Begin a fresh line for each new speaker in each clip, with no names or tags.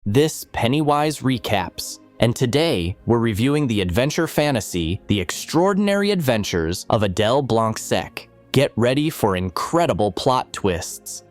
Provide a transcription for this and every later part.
This Pennywise Recaps, and today we're reviewing the adventure fantasy, The Extraordinary Adventures of Adele Blanc-Sec. Get ready for incredible plot twists.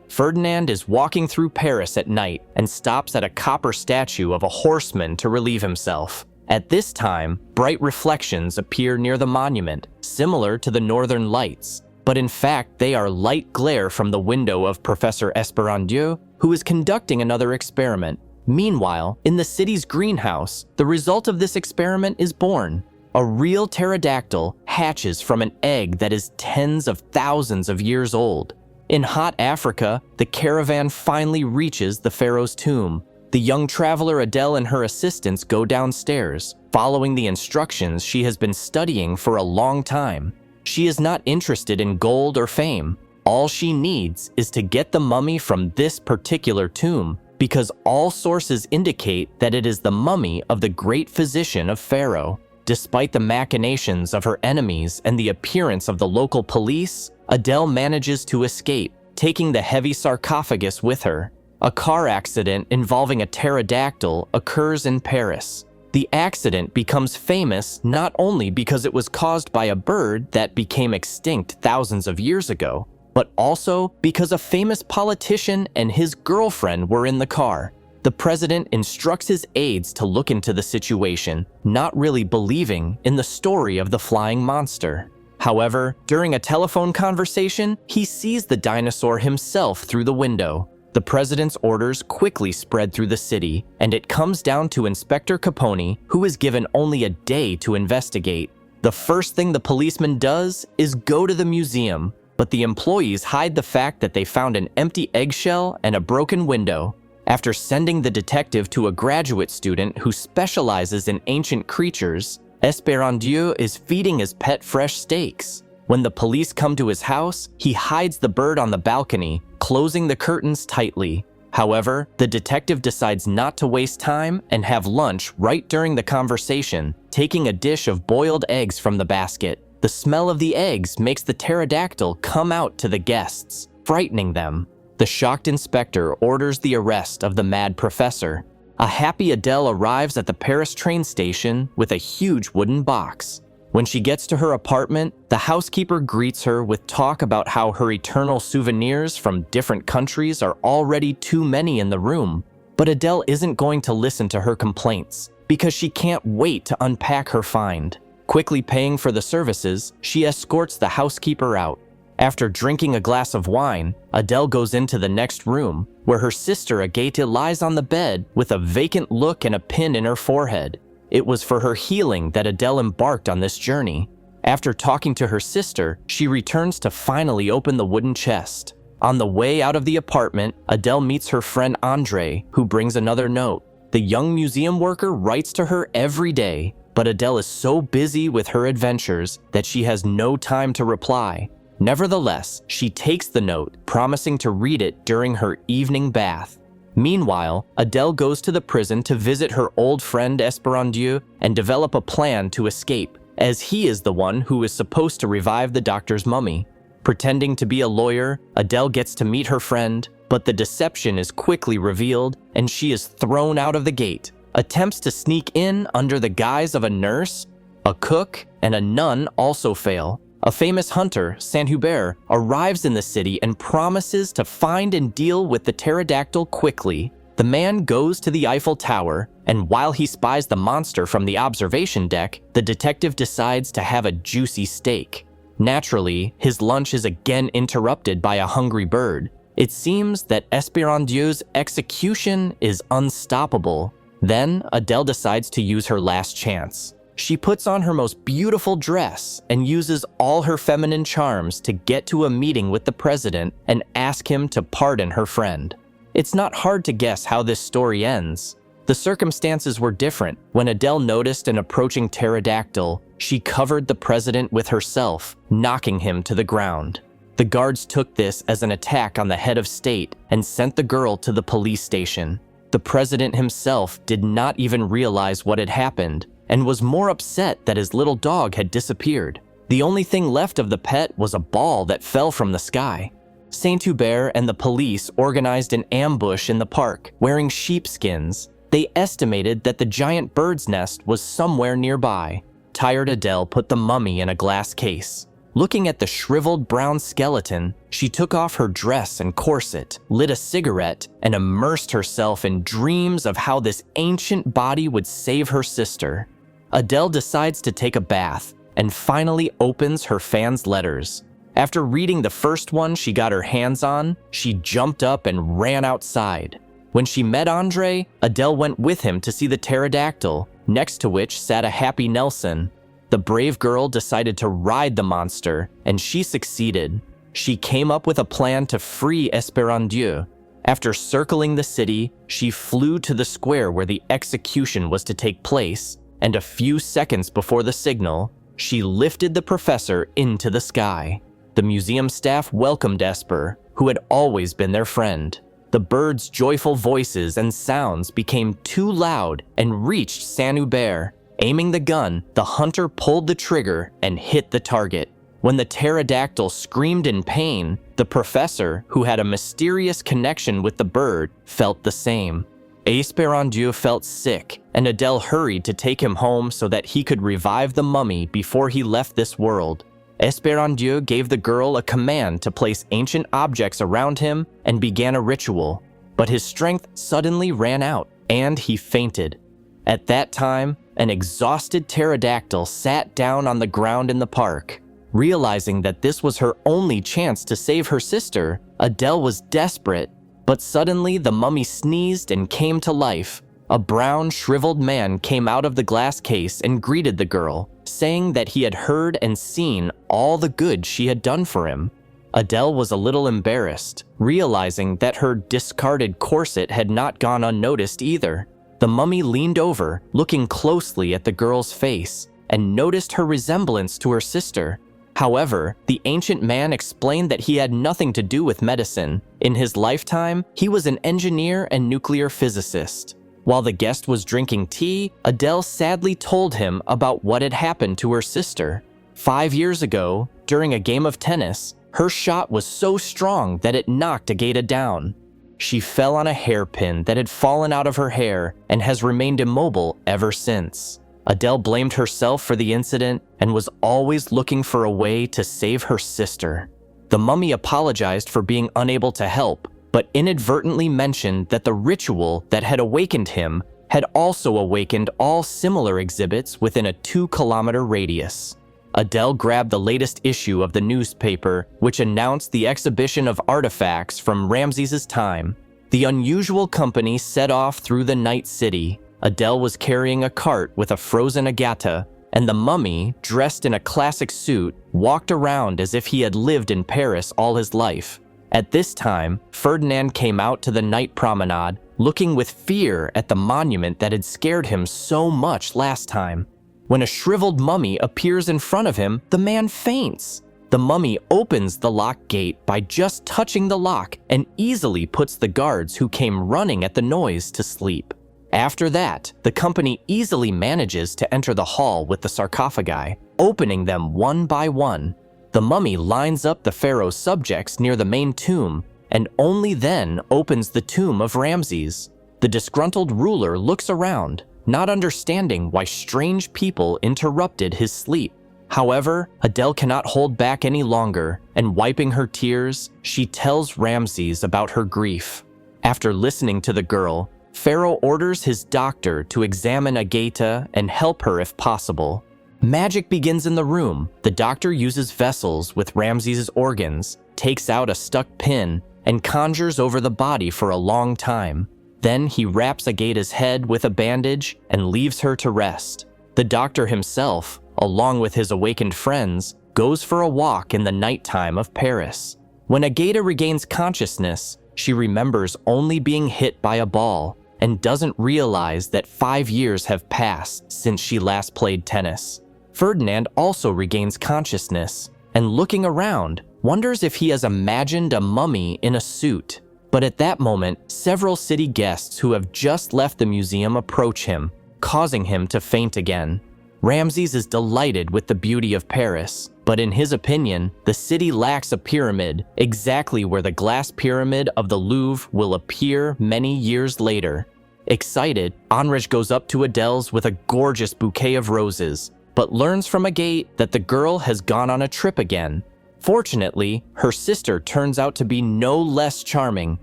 Ferdinand is walking through Paris at night and stops at a copper statue of a horseman to relieve himself. At this time, bright reflections appear near the monument, similar to the Northern Lights, but in fact they are light glare from the window of Professor Esperandieu, who is conducting another experiment. Meanwhile, in the city's greenhouse, the result of this experiment is born. A real pterodactyl hatches from an egg that is tens of thousands of years old. In hot Africa, the caravan finally reaches the pharaoh's tomb. The young traveler Adele and her assistants go downstairs, following the instructions she has been studying for a long time. She is not interested in gold or fame. All she needs is to get the mummy from this particular tomb, because all sources indicate that it is the mummy of the great physician of Pharaoh. Despite the machinations of her enemies and the appearance of the local police, Adele manages to escape, taking the heavy sarcophagus with her. A car accident involving a pterodactyl occurs in Paris. The accident becomes famous not only because it was caused by a bird that became extinct thousands of years ago, but also because a famous politician and his girlfriend were in the car. The president instructs his aides to look into the situation, not really believing in the story of the flying monster. However, during a telephone conversation, he sees the dinosaur himself through the window. The president's orders quickly spread through the city, and it comes down to Inspector Capone, who is given only a day to investigate. The first thing the policeman does is go to the museum, but the employees hide the fact that they found an empty eggshell and a broken window. After sending the detective to a graduate student who specializes in ancient creatures, Esperandieu is feeding his pet fresh steaks. When the police come to his house, he hides the bird on the balcony, closing the curtains tightly. However, the detective decides not to waste time and have lunch right during the conversation, taking a dish of boiled eggs from the basket. The smell of the eggs makes the pterodactyl come out to the guests, frightening them. The shocked inspector orders the arrest of the mad professor. A happy Adele arrives at the Paris train station with a huge wooden box. When she gets to her apartment, the housekeeper greets her with talk about how her eternal souvenirs from different countries are already too many in the room. But Adele isn't going to listen to her complaints, because she can't wait to unpack her find. Quickly paying for the services, she escorts the housekeeper out. After drinking a glass of wine, Adele goes into the next room, where her sister Agathe lies on the bed with a vacant look and a pin in her forehead. It was for her healing that Adele embarked on this journey. After talking to her sister, she returns to finally open the wooden chest. On the way out of the apartment, Adele meets her friend Andre, who brings another note. The young museum worker writes to her every day, but Adele is so busy with her adventures that she has no time to reply. Nevertheless, she takes the note, promising to read it during her evening bath. Meanwhile, Adele goes to the prison to visit her old friend Esperandieu and develop a plan to escape, as he is the one who is supposed to revive the doctor's mummy. Pretending to be a lawyer, Adele gets to meet her friend, but the deception is quickly revealed and she is thrown out of the gate. Attempts to sneak in under the guise of a nurse, a cook, and a nun also fail. A famous hunter, Saint-Hubert, arrives in the city and promises to find and deal with the pterodactyl quickly. The man goes to the Eiffel Tower, and while he spies the monster from the observation deck, the detective decides to have a juicy steak. Naturally, his lunch is again interrupted by a hungry bird. It seems that Esperandieu's execution is unstoppable. Then, Adele decides to use her last chance. She puts on her most beautiful dress and uses all her feminine charms to get to a meeting with the president and ask him to pardon her friend. It's not hard to guess how this story ends. The circumstances were different. When Adele noticed an approaching pterodactyl, she covered the president with herself, knocking him to the ground. The guards took this as an attack on the head of state and sent the girl to the police station. The president himself did not even realize what had happened, and was more upset that his little dog had disappeared. The only thing left of the pet was a ball that fell from the sky. Saint-Hubert and the police organized an ambush in the park, wearing sheepskins. They estimated that the giant bird's nest was somewhere nearby. Tired Adele put the mummy in a glass case. Looking at the shriveled brown skeleton, she took off her dress and corset, lit a cigarette, and immersed herself in dreams of how this ancient body would save her sister. Adele decides to take a bath and finally opens her fans' letters. After reading the first one she got her hands on, she jumped up and ran outside. When she met Andre, Adele went with him to see the pterodactyl, next to which sat a happy Nelson. The brave girl decided to ride the monster, and she succeeded. She came up with a plan to free Esperandieu. After circling the city, she flew to the square where the execution was to take place, and a few seconds before the signal, she lifted the professor into the sky. The museum staff welcomed Esper, who had always been their friend. The birds' joyful voices and sounds became too loud and reached Saint-Hubert. Aiming the gun, the hunter pulled the trigger and hit the target. When the pterodactyl screamed in pain, the professor, who had a mysterious connection with the bird, felt the same. Esperandieu felt sick, and Adele hurried to take him home so that he could revive the mummy before he left this world. Esperandieu gave the girl a command to place ancient objects around him and began a ritual, but his strength suddenly ran out, and he fainted. At that time, an exhausted pterodactyl sat down on the ground in the park. Realizing that this was her only chance to save her sister, Adele was desperate, but suddenly the mummy sneezed and came to life. A brown, shriveled man came out of the glass case and greeted the girl, saying that he had heard and seen all the good she had done for him. Adele was a little embarrassed, realizing that her discarded corset had not gone unnoticed either. The mummy leaned over, looking closely at the girl's face, and noticed her resemblance to her sister. However, the ancient man explained that he had nothing to do with medicine. In his lifetime, he was an engineer and nuclear physicist. While the guest was drinking tea, Adele sadly told him about what had happened to her sister. 5 years ago, during a game of tennis, her shot was so strong that it knocked Agata down. She fell on a hairpin that had fallen out of her hair and has remained immobile ever since. Adele blamed herself for the incident and was always looking for a way to save her sister. The mummy apologized for being unable to help, but inadvertently mentioned that the ritual that had awakened him had also awakened all similar exhibits within a 2-kilometer radius. Adele grabbed the latest issue of the newspaper, which announced the exhibition of artifacts from Ramses's time. The unusual company set off through the night city. Adele was carrying a cart with a frozen Agata, and the mummy, dressed in a classic suit, walked around as if he had lived in Paris all his life. At this time, Ferdinand came out to the night promenade, looking with fear at the monument that had scared him so much last time. When a shriveled mummy appears in front of him, the man faints. The mummy opens the lock gate by just touching the lock and easily puts the guards who came running at the noise to sleep. After that, the company easily manages to enter the hall with the sarcophagi, opening them one by one. The mummy lines up the pharaoh's subjects near the main tomb, and only then opens the tomb of Ramses. The disgruntled ruler looks around, not understanding why strange people interrupted his sleep. However, Adele cannot hold back any longer, and wiping her tears, she tells Ramses about her grief. After listening to the girl, Pharaoh orders his doctor to examine Agata and help her if possible. Magic begins in the room. The doctor uses vessels with Ramses' organs, takes out a stuck pin, and conjures over the body for a long time. Then he wraps Agata's head with a bandage and leaves her to rest. The doctor himself, along with his awakened friends, goes for a walk in the nighttime of Paris. When Agata regains consciousness, she remembers only being hit by a ball and doesn't realize that 5 years have passed since she last played tennis. Ferdinand also regains consciousness and, looking around, wonders if he has imagined a mummy in a suit. But at that moment, several city guests who have just left the museum approach him, causing him to faint again. Ramses is delighted with the beauty of Paris, But in his opinion, the city lacks a pyramid, exactly where the glass pyramid of the Louvre will appear many years later. Excited, Anrej goes up to Adele's with a gorgeous bouquet of roses, but learns from Agate that the girl has gone on a trip again. Fortunately, her sister turns out to be no less charming,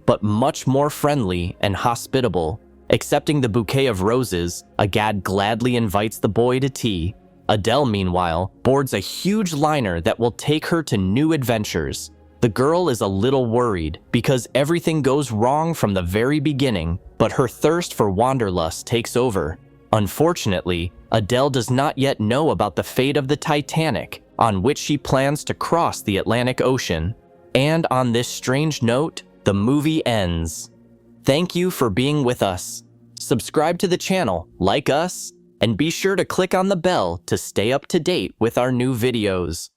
but much more friendly and hospitable. Accepting the bouquet of roses, Agate gladly invites the boy to tea. Adele, meanwhile, boards a huge liner that will take her to new adventures. The girl is a little worried because everything goes wrong from the very beginning, but her thirst for wanderlust takes over. Unfortunately, Adele does not yet know about the fate of the Titanic, on which she plans to cross the Atlantic Ocean. And on this strange note, the movie ends. Thank you for being with us. Subscribe to the channel, like us, and be sure to click on the bell to stay up to date with our new videos.